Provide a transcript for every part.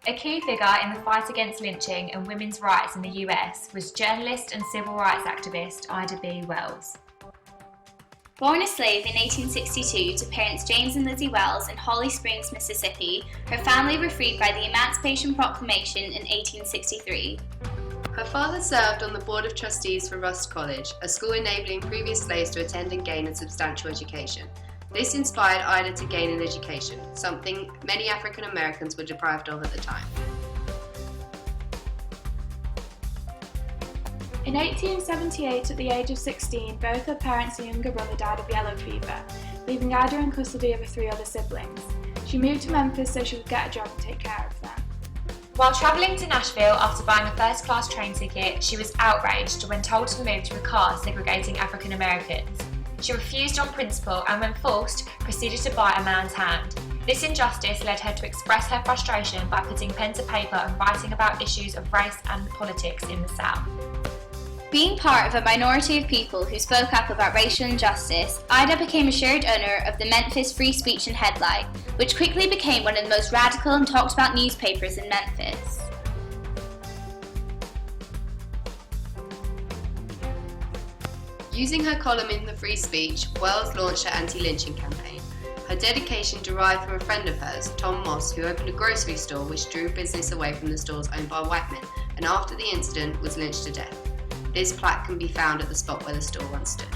A key figure in the fight against lynching and women's rights in the US was journalist and civil rights activist Ida B. Wells. Born a slave in 1862 to parents James and Lizzie Wells in Holly Springs, Mississippi, her family were freed by the Emancipation Proclamation in 1863. Her father served on the Board of Trustees for Rust College, a school enabling previous slaves to attend and gain a substantial education. This inspired Ida to gain an education, something many African Americans were deprived of at the time. In 1878, at the age of 16, both her parents and younger brother died of yellow fever, leaving Ida in custody of her 3 other siblings. She moved to Memphis so she could get a job and take care of them. While travelling to Nashville after buying a first-class train ticket, she was outraged when told to move to a car segregating African Americans. She refused on principle and, when forced, proceeded to bite a man's hand. This injustice led her to express her frustration by putting pen to paper and writing about issues of race and politics in the South. Being part of a minority of people who spoke up about racial injustice, Ida became a shared owner of the Memphis Free Speech and Headlight, which quickly became one of the most radical and talked about newspapers in Memphis. Using her column in the Free Speech, Wells launched her anti-lynching campaign. Her dedication derived from a friend of hers, Tom Moss, who opened a grocery store which drew business away from the stores owned by white men, and after the incident was lynched to death. This plaque can be found at the spot where the store once stood.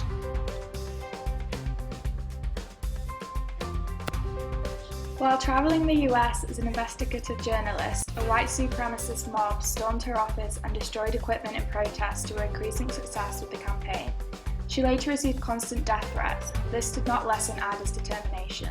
While travelling the US as an investigative journalist, a white supremacist mob stormed her office and destroyed equipment in protest to her increasing success with the campaign. She later received constant death threats. This did not lessen Ida's determination.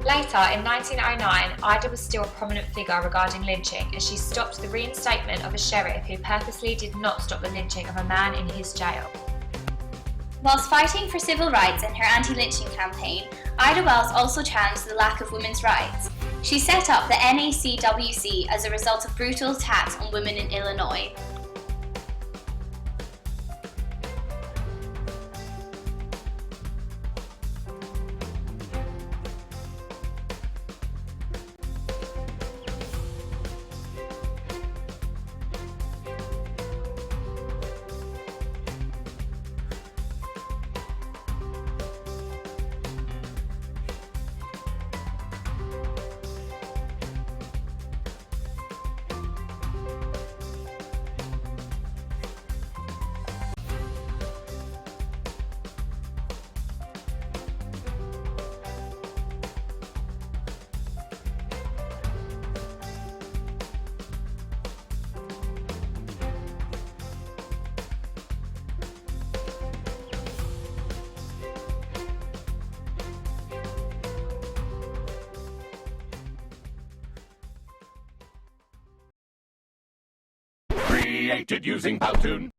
Later, in 1909, Ida was still a prominent figure regarding lynching as she stopped the reinstatement of a sheriff who purposely did not stop the lynching of a man in his jail. Whilst fighting for civil rights in her anti-lynching campaign, Ida Wells also challenged the lack of women's rights. She set up the NACWC as a result of brutal attacks on women in Illinois. Created using Powtoon.